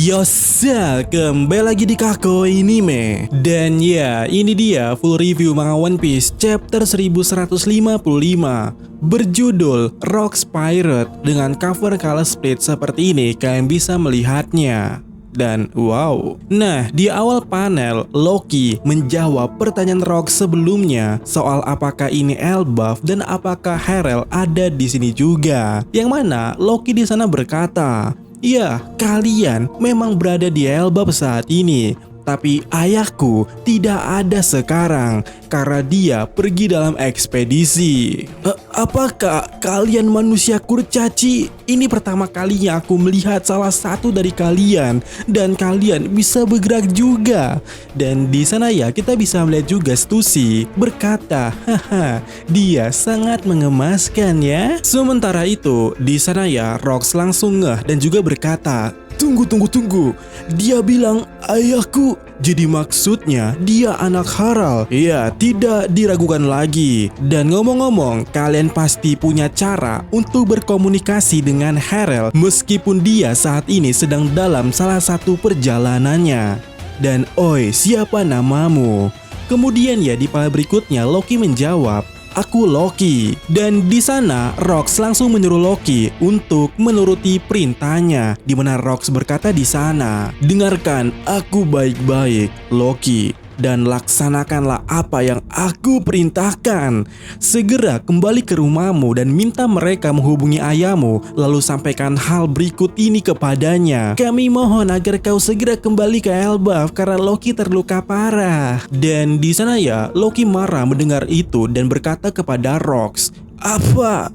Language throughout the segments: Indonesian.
Yosa, kembali lagi di Kako Anime. Dan ya, ini dia full review manga One Piece chapter 1155 berjudul Rocks Pirate dengan cover color split seperti ini kalian bisa melihatnya. Dan wow. Nah, di awal panel, Loki menjawab pertanyaan Rock sebelumnya soal apakah ini Elbaf dan apakah Harel ada di sini juga. Yang mana Loki di sana berkata, "Ya, kalian memang berada di Elbaf saat ini, tapi ayahku tidak ada sekarang karena dia pergi dalam ekspedisi." Apakah kalian manusia kurcaci? Ini pertama kalinya aku melihat salah satu dari kalian dan kalian bisa bergerak juga. Dan di sana ya kita bisa melihat juga Stussy berkata, "Haha, dia sangat mengemaskan ya." Sementara itu di sana ya Rocks langsung ngeh dan juga berkata, Tunggu. Dia bilang ayahku. Jadi maksudnya dia anak Harel. Ya, tidak diragukan lagi. Dan ngomong-ngomong, kalian pasti punya cara untuk berkomunikasi dengan Harel meskipun dia saat ini sedang dalam salah satu perjalanannya. Dan oi, siapa namamu? Kemudian ya di panel berikutnya Loki menjawab, "Aku Loki." Dan di sana Rocks langsung menyuruh Loki untuk menuruti perintahnya, di mana Rocks berkata di sana, "Dengarkan aku baik-baik, Loki, dan laksanakanlah apa yang aku perintahkan. Segera kembali ke rumahmu dan minta mereka menghubungi ayahmu, lalu sampaikan hal berikut ini kepadanya. Kami mohon agar kau segera kembali ke Elbaf karena Loki terluka parah." Dan di sana ya Loki marah mendengar itu dan berkata kepada Rocks, "Apa?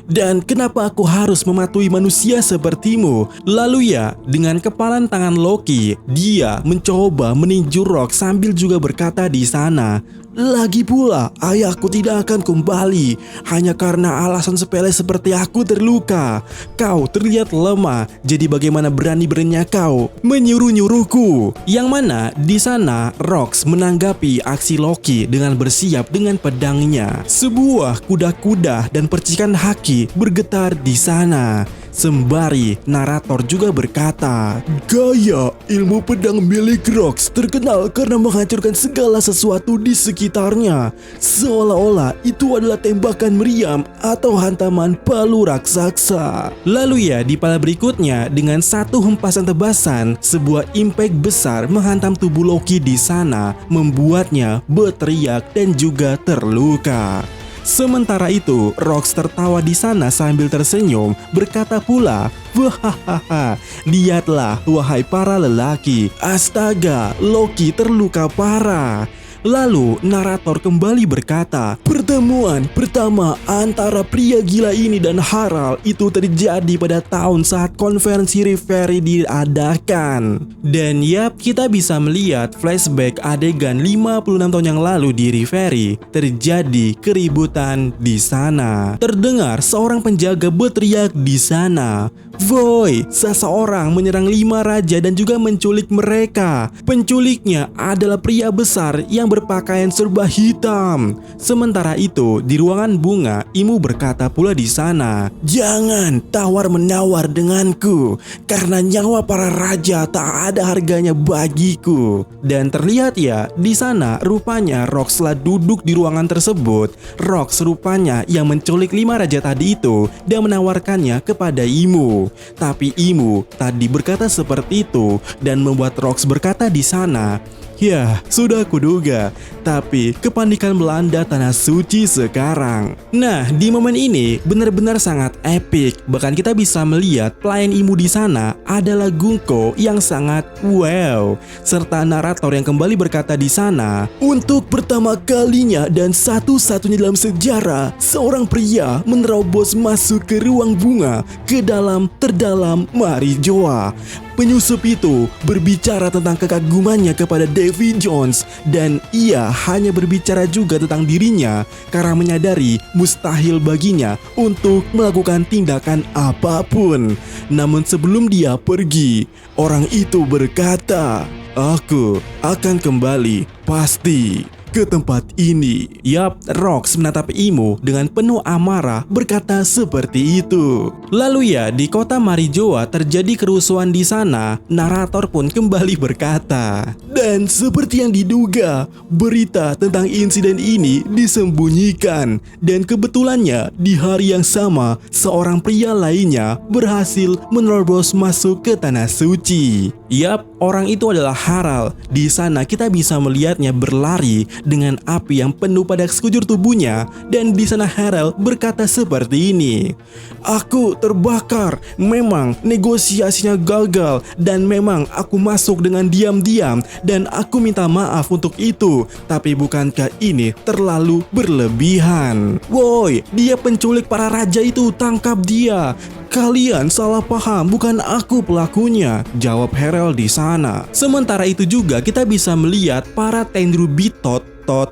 Dan kenapa aku harus mematuhi manusia sepertimu?" Lalu ya, dengan kepalan tangan Loki, dia mencoba meninju Rock sambil juga berkata di sana, "Lagi pula, ayahku tidak akan kembali hanya karena alasan sepele seperti aku terluka. Kau terlihat lemah, jadi bagaimana berani-beraninya kau menyuruh-nyuruhku?" Yang mana di sana Rocks menanggapi aksi Loki dengan bersiap dengan pedangnya. Sebuah kuda-kuda dan percikan haki bergetar di sana. Sembari narator juga berkata, "Gaya ilmu pedang milik Rocks terkenal karena menghancurkan segala sesuatu di sekitarnya, seolah-olah itu adalah tembakan meriam atau hantaman palu raksasa." Lalu ya di panel berikutnya dengan satu hempasan tebasan, sebuah impact besar menghantam tubuh Loki di sana, membuatnya berteriak dan juga terluka. Sementara itu, Rocks tertawa di sana sambil tersenyum, berkata pula, "Wahahaha, lihatlah wahai para lelaki, astaga, Loki terluka parah." Lalu narator kembali berkata, "Pertemuan pertama antara pria gila ini dan Harel itu terjadi pada tahun saat konferensi Reverie diadakan." Dan yap, kita bisa melihat flashback adegan 56 tahun yang lalu di Reverie. Terjadi keributan di sana. Terdengar seorang penjaga berteriak di sana, "Voy, seseorang menyerang 5 raja dan juga menculik mereka. Penculiknya adalah pria besar yang berpakaian serba hitam." Sementara itu, di ruangan bunga, Imu berkata pula di sana, "Jangan tawar-menawar denganku, karena nyawa para raja tak ada harganya bagiku." Dan terlihat ya, di sana rupanya Rocks telah duduk di ruangan tersebut. Rocks rupanya yang menculik 5 raja tadi itu dan menawarkannya kepada Imu. Tapi Imu tadi berkata seperti itu dan membuat Rocks berkata di sana, "Ya, sudah kuduga, tapi kepanikan melanda tanah suci sekarang." Nah, di momen ini benar-benar sangat epic. Bahkan kita bisa melihat pelayan Imu di sana adalah Gunko yang sangat wow, serta narator yang kembali berkata di sana, "Untuk pertama kalinya dan satu-satunya dalam sejarah, seorang pria menerobos masuk ke ruang bunga ke dalam terdalam Marijoa. Penyusup itu berbicara tentang kekagumannya kepada Davy Jones dan ia hanya berbicara juga tentang dirinya karena menyadari mustahil baginya untuk melakukan tindakan apapun. Namun sebelum dia pergi, orang itu berkata, 'Aku akan kembali, pasti.' ke tempat ini. Yap, Rox menatap Imo dengan penuh amarah berkata seperti itu. Lalu ya, di kota Marijoa terjadi kerusuhan di sana. Narator pun kembali berkata, dan seperti yang diduga, berita tentang insiden ini disembunyikan. Dan kebetulannya di hari yang sama, seorang pria lainnya berhasil menerobos masuk ke tanah suci. Yap, orang itu adalah Harald. Di sana kita bisa melihatnya berlari dengan api yang penuh pada sekujur tubuhnya. Dan di sana Harald berkata seperti ini, aku terbakar, memang negosiasinya gagal dan memang aku masuk dengan diam-diam dan aku minta maaf untuk itu. Tapi bukankah ini terlalu berlebihan? Woi, dia penculik para raja itu, tangkap dia. Kalian salah paham, bukan aku pelakunya, jawab Harald di sana. Sementara itu juga kita bisa melihat para Tenru Bitot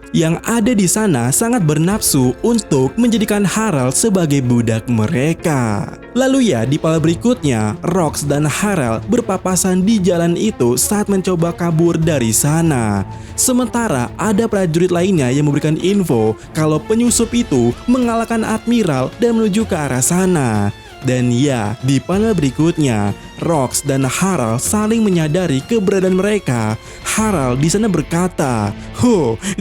yang ada di sana sangat bernafsu untuk menjadikan Harald sebagai budak mereka. Lalu ya, di pala berikutnya, Rox dan Harald berpapasan di jalan itu saat mencoba kabur dari sana. Sementara ada prajurit lainnya yang memberikan info kalau penyusup itu mengalahkan Admiral dan menuju ke arah sana. Dan ya, di panel berikutnya, Rox dan Harald saling menyadari keberadaan mereka. Harald di sana berkata,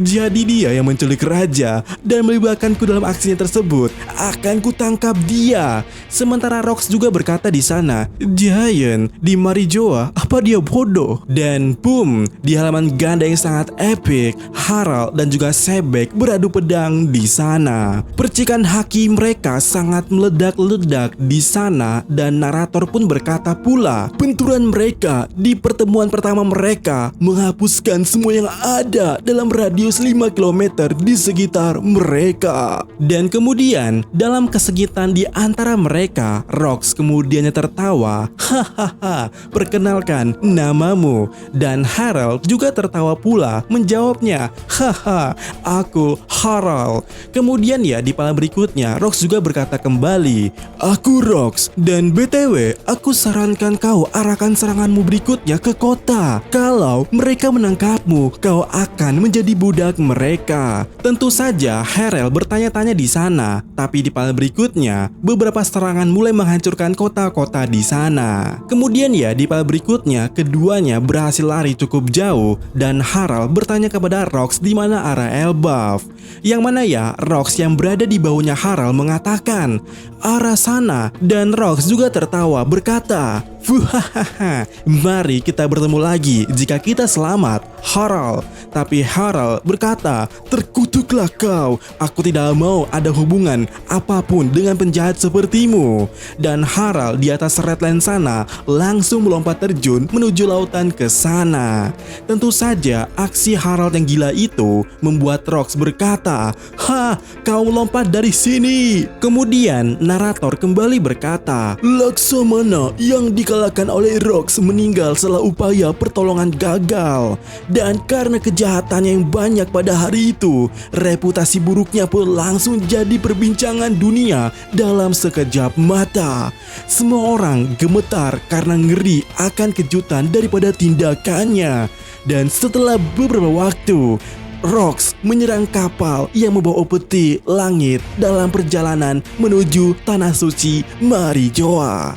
jadi dia yang menculik raja dan melibatkanku dalam aksinya tersebut. Akan kutangkap dia. Sementara Rox juga berkata di sana, Giant di Marijoa, apa dia bodoh? Dan boom, di halaman ganda yang sangat epik, Harald dan juga Sebek beradu pedang di sana. Percikan haki mereka sangat meledak-ledak di sana dan narator pun berkata pula, benturan mereka di pertemuan pertama mereka menghapuskan semua yang ada dalam radius 5 km di sekitar mereka. Dan kemudian dalam kesegitan di antara mereka, Rox kemudiannya tertawa, hahaha, perkenalkan namamu. Dan Harald juga tertawa pula menjawabnya, haha, aku Harald. Kemudian ya, di pala berikutnya Rox juga berkata kembali, aku Rox, dan BTW aku sarankan kau arahkan seranganmu berikutnya ke kota. Kalau mereka menangkapmu, kau akan menjadi budak mereka. Tentu saja Harald bertanya-tanya di sana, tapi di panel berikutnya beberapa serangan mulai menghancurkan kota-kota di sana. Kemudian ya, di panel berikutnya keduanya berhasil lari cukup jauh dan Harald bertanya kepada Rox di mana arah Elbaf. Yang mana ya, Rox yang berada di bawahnya Harald mengatakan arah sana, dan Rox juga tertawa berkata, Fuhahaha, mari kita bertemu lagi jika kita selamat, Harald. Tapi Harald berkata, terkutuklah kau, aku tidak mau ada hubungan apapun dengan penjahat sepertimu. Dan Harald di atas redline sana langsung melompat terjun menuju lautan ke sana. Tentu saja aksi Harald yang gila itu membuat Rox berkata, kau lompat dari sini. Kemudian narator kembali berkata, Laksamana yang dikalahkan oleh Rox meninggal setelah upaya pertolongan gagal. Dan karena kejahatannya yang banyak pada hari itu, reputasi buruknya pun langsung jadi perbincangan dunia dalam sekejap mata. Semua orang gemetar karena ngeri akan kejutan daripada tindakannya. Dan setelah beberapa waktu, Rox menyerang kapal yang membawa peti langit dalam perjalanan menuju tanah suci Marijoa.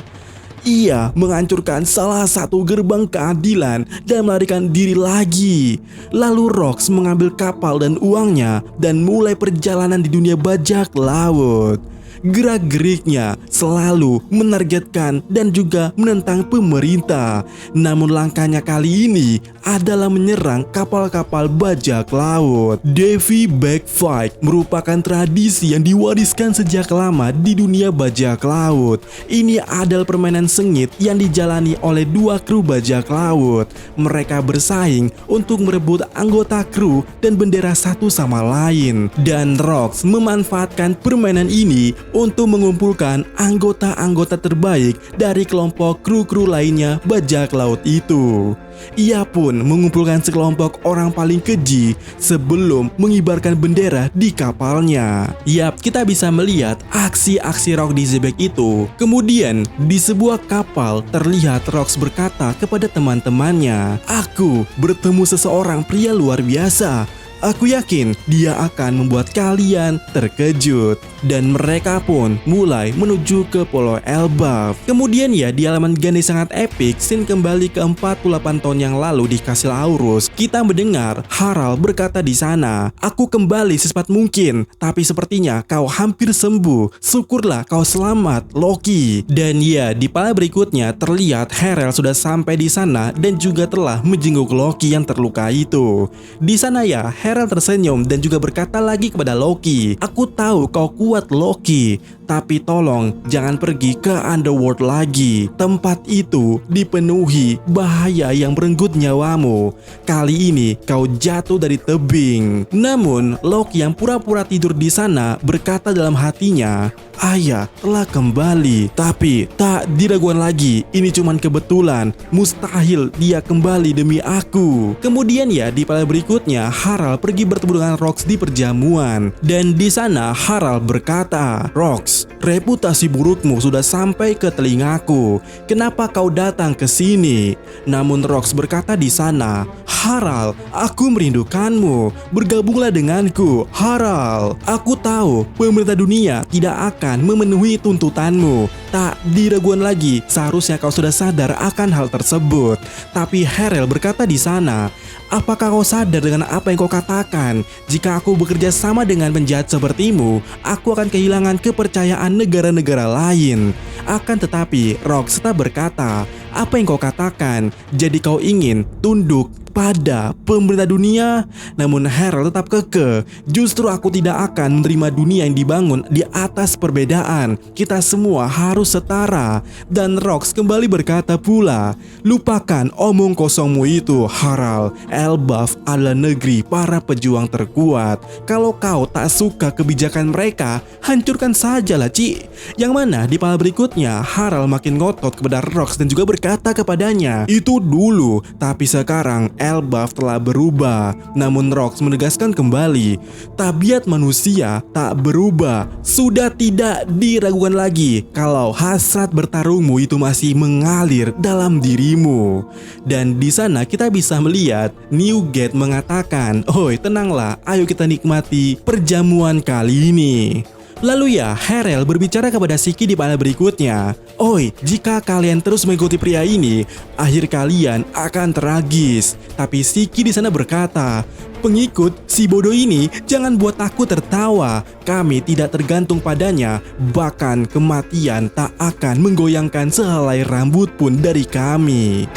Ia menghancurkan salah satu gerbang keadilan dan melarikan diri lagi. Lalu Rox mengambil kapal dan uangnya dan mulai perjalanan di dunia bajak laut. Gerak-geriknya selalu menargetkan dan juga menentang pemerintah. Namun langkahnya kali ini adalah menyerang kapal-kapal bajak laut. Devi Backfight merupakan tradisi yang diwariskan sejak lama di dunia bajak laut. Ini adalah permainan sengit yang dijalani oleh dua kru bajak laut. Mereka bersaing untuk merebut anggota kru dan bendera satu sama lain. Dan Rox memanfaatkan permainan ini untuk mengumpulkan anggota-anggota terbaik dari kelompok kru-kru lainnya bajak laut itu. Ia pun mengumpulkan sekelompok orang paling keji sebelum mengibarkan bendera di kapalnya. Yap, kita bisa melihat aksi-aksi Rox di Xebec itu. Kemudian di sebuah kapal terlihat Rox berkata kepada teman-temannya, aku bertemu seseorang pria luar biasa. Aku yakin dia akan membuat kalian terkejut. Dan mereka pun mulai menuju ke Pulau Elbaf. Kemudian ya, di halaman Gandhi sangat epic, scene kembali ke 48 tahun yang lalu di Kastil Aurus. Kita mendengar Harald berkata di sana, "Aku kembali secepat mungkin, tapi sepertinya kau hampir sembuh. Syukurlah kau selamat, Loki." Dan ya, di panel berikutnya terlihat Harald sudah sampai di sana dan juga telah menjenguk Loki yang terluka itu. Di sana ya, Harald tersenyum dan juga berkata lagi kepada Loki, "Aku tahu kau kuat, Loki, tapi tolong jangan pergi ke Underworld lagi. Tempat itu dipenuhi bahaya yang merenggut nyawamu. Kali ini kau jatuh dari tebing." Namun Loki yang pura-pura tidur di sana berkata dalam hatinya, "Ayah telah kembali." Tapi tak diragukan lagi, ini cuman kebetulan. Mustahil dia kembali demi aku. Kemudian ya, di panel berikutnya Harald pergi bertemu dengan Rox di perjamuan. Dan di sana Harald berkata, "Rox, reputasi burukmu sudah sampai ke telingaku. Kenapa kau datang ke sini?" Namun Rox berkata di sana, "Harald, aku merindukanmu. Bergabunglah denganku, Harald. Aku tahu pemerintah dunia tidak akan memenuhi tuntutanmu." Tak diragukan lagi, seharusnya kau sudah sadar akan hal tersebut. Tapi Harald berkata di sana, "Apakah kau sadar dengan apa yang kau katakan? Jika aku bekerja sama dengan penjahat sepertimu, aku akan kehilangan kepercayaan negara-negara lain." Akan tetapi, Rox tetap berkata, "Apa yang kau katakan? Jadi kau ingin tunduk pada pemerintah dunia?" Namun Harald tetap kekeh, "Justru aku tidak akan menerima dunia yang dibangun di atas perbedaan. Kita semua harus setara." Dan Rox kembali berkata pula, "Lupakan omong kosongmu itu, Harald. Elbaf adalah negeri para pejuang terkuat. Kalau kau tak suka kebijakan mereka, hancurkan sajalah, Ci." Yang mana di panel berikutnya Harald makin ngotot kepada Rox dan juga berkata kepadanya, "Itu dulu, tapi sekarang Elbaf telah berubah." Namun Rox menegaskan kembali, tabiat manusia tak berubah. Sudah tidak diragukan lagi kalau hasrat bertarungmu itu masih mengalir dalam dirimu. Dan di sana kita bisa melihat Newgate mengatakan, "Oi, tenanglah, ayo kita nikmati perjamuan kali ini." Lalu ya, Harald berbicara kepada Siki di panel berikutnya, "Oi, jika kalian terus mengikuti pria ini, akhir kalian akan tragis." Tapi Siki di sana berkata, "Pengikut si bodoh ini jangan buat aku tertawa. Kami tidak tergantung padanya, bahkan kematian tak akan menggoyangkan sehelai rambut pun dari kami."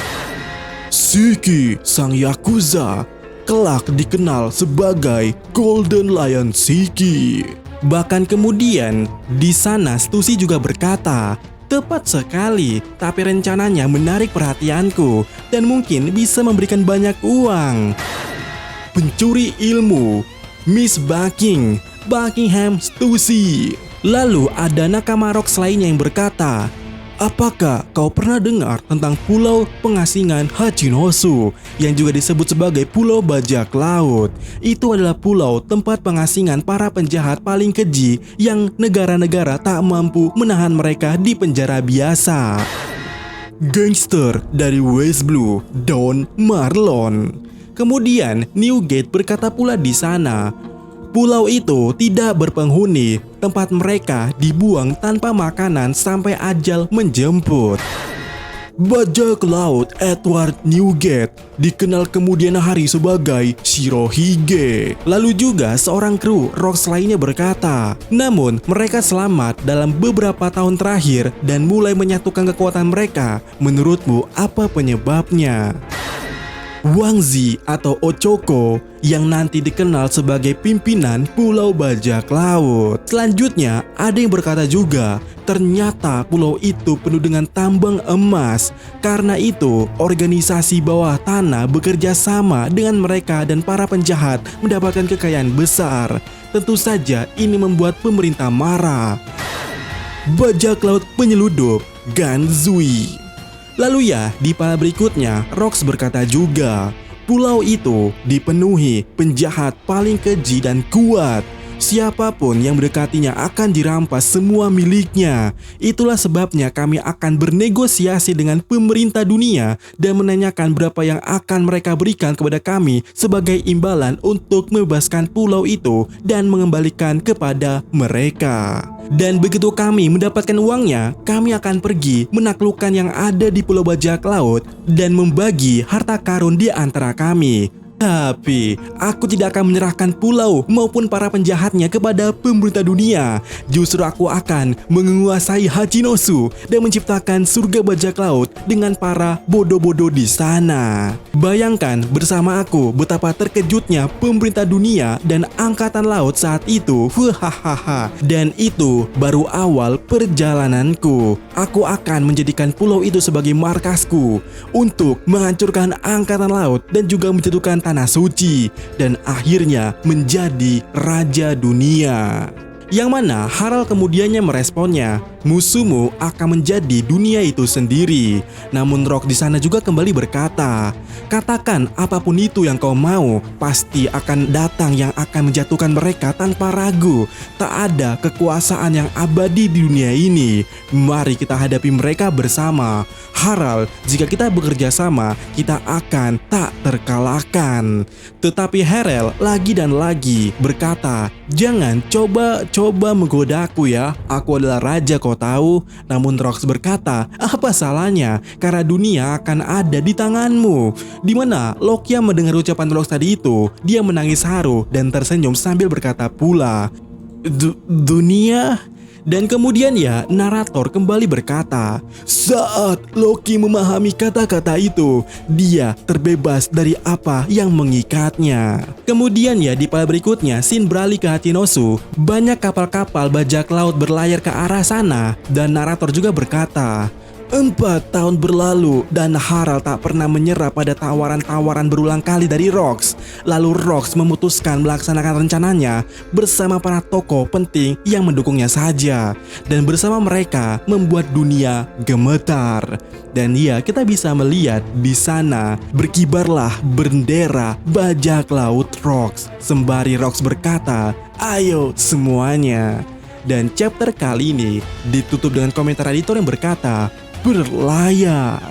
Siki, sang Yakuza, kelak dikenal sebagai Golden Lion Siki. Bahkan kemudian di sana Stussy juga berkata, "Tepat sekali, tapi rencananya menarik perhatianku dan mungkin bisa memberikan banyak uang." Pencuri ilmu, Miss Buckingham Stussy. Lalu ada nakama Rox lainnya yang berkata, "Apakah kau pernah dengar tentang Pulau Pengasingan Hachinosu yang juga disebut sebagai Pulau Bajak Laut? Itu adalah pulau tempat pengasingan para penjahat paling keji yang negara-negara tak mampu menahan mereka di penjara biasa." Gangster dari West Blue, Don Marlon. Kemudian Newgate berkata pula di sana, pulau itu tidak berpenghuni, tempat mereka dibuang tanpa makanan sampai ajal menjemput. Bajak laut Edward Newgate dikenal kemudian hari sebagai Shirohige. Lalu juga seorang kru Rox lainnya berkata, namun mereka selamat dalam beberapa tahun terakhir dan mulai menyatukan kekuatan mereka. Menurutmu apa penyebabnya? Wang Zi atau Ochoko yang nanti dikenal sebagai pimpinan Pulau Bajak Laut. Selanjutnya ada yang berkata juga, ternyata pulau itu penuh dengan tambang emas. Karena itu organisasi bawah tanah bekerja sama dengan mereka dan para penjahat mendapatkan kekayaan besar. Tentu saja ini membuat pemerintah marah. Bajak laut penyeludup Ganzui. Lalu ya, di panel berikutnya, Rox berkata juga, pulau itu dipenuhi penjahat paling keji dan kuat. Siapapun yang mendekatinya akan dirampas semua miliknya. Itulah sebabnya kami akan bernegosiasi dengan pemerintah dunia dan menanyakan berapa yang akan mereka berikan kepada kami sebagai imbalan untuk membebaskan pulau itu dan mengembalikan kepada mereka. Dan begitu kami mendapatkan uangnya, kami akan pergi menaklukkan yang ada di Pulau Bajak Laut dan membagi harta karun di antara kami. Tapi, aku tidak akan menyerahkan pulau maupun para penjahatnya kepada pemerintah dunia. Justru aku akan menguasai Hachinosu dan menciptakan surga bajak laut dengan para bodoh-bodoh di sana. Bayangkan bersama aku betapa terkejutnya pemerintah dunia dan angkatan laut saat itu. Hahaha. Dan itu baru awal perjalananku. Aku akan menjadikan pulau itu sebagai markasku untuk menghancurkan angkatan laut dan juga menjatuhkan tanah suci dan akhirnya menjadi raja dunia. Yang mana Harald kemudiannya meresponnya, musuhmu akan menjadi dunia itu sendiri. Namun Rock di sana juga kembali berkata, katakan apapun itu yang kau mau, pasti akan datang yang akan menjatuhkan mereka tanpa ragu. Tak ada kekuasaan yang abadi di dunia ini. Mari kita hadapi mereka bersama. Harald, jika kita bekerja sama, kita akan tak terkalahkan. Tetapi Harald lagi dan lagi berkata, jangan coba menggodaku ya. Aku adalah raja kau tahu. Namun Rox berkata, apa salahnya? Karena dunia akan ada di tanganmu. Dimana Lokia mendengar ucapan Rox tadi itu, dia menangis haru dan tersenyum sambil berkata pula, dunia? Dan kemudian ya, narator kembali berkata, saat Loki memahami kata-kata itu, dia terbebas dari apa yang mengikatnya. Kemudian ya, di part berikutnya, scene beralih ke Hachinosu. Banyak kapal-kapal bajak laut berlayar ke arah sana, dan narator juga berkata, 4 tahun berlalu dan Harald tak pernah menyerah pada tawaran-tawaran berulang kali dari Rox. Lalu Rox memutuskan melaksanakan rencananya bersama para tokoh penting yang mendukungnya saja. Dan bersama mereka membuat dunia gemetar. Dan ya, kita bisa melihat di sana berkibarlah bendera bajak laut Rox. Sembari Rox berkata, ayo semuanya. Dan chapter kali ini ditutup dengan komentar editor yang berkata, berlayar.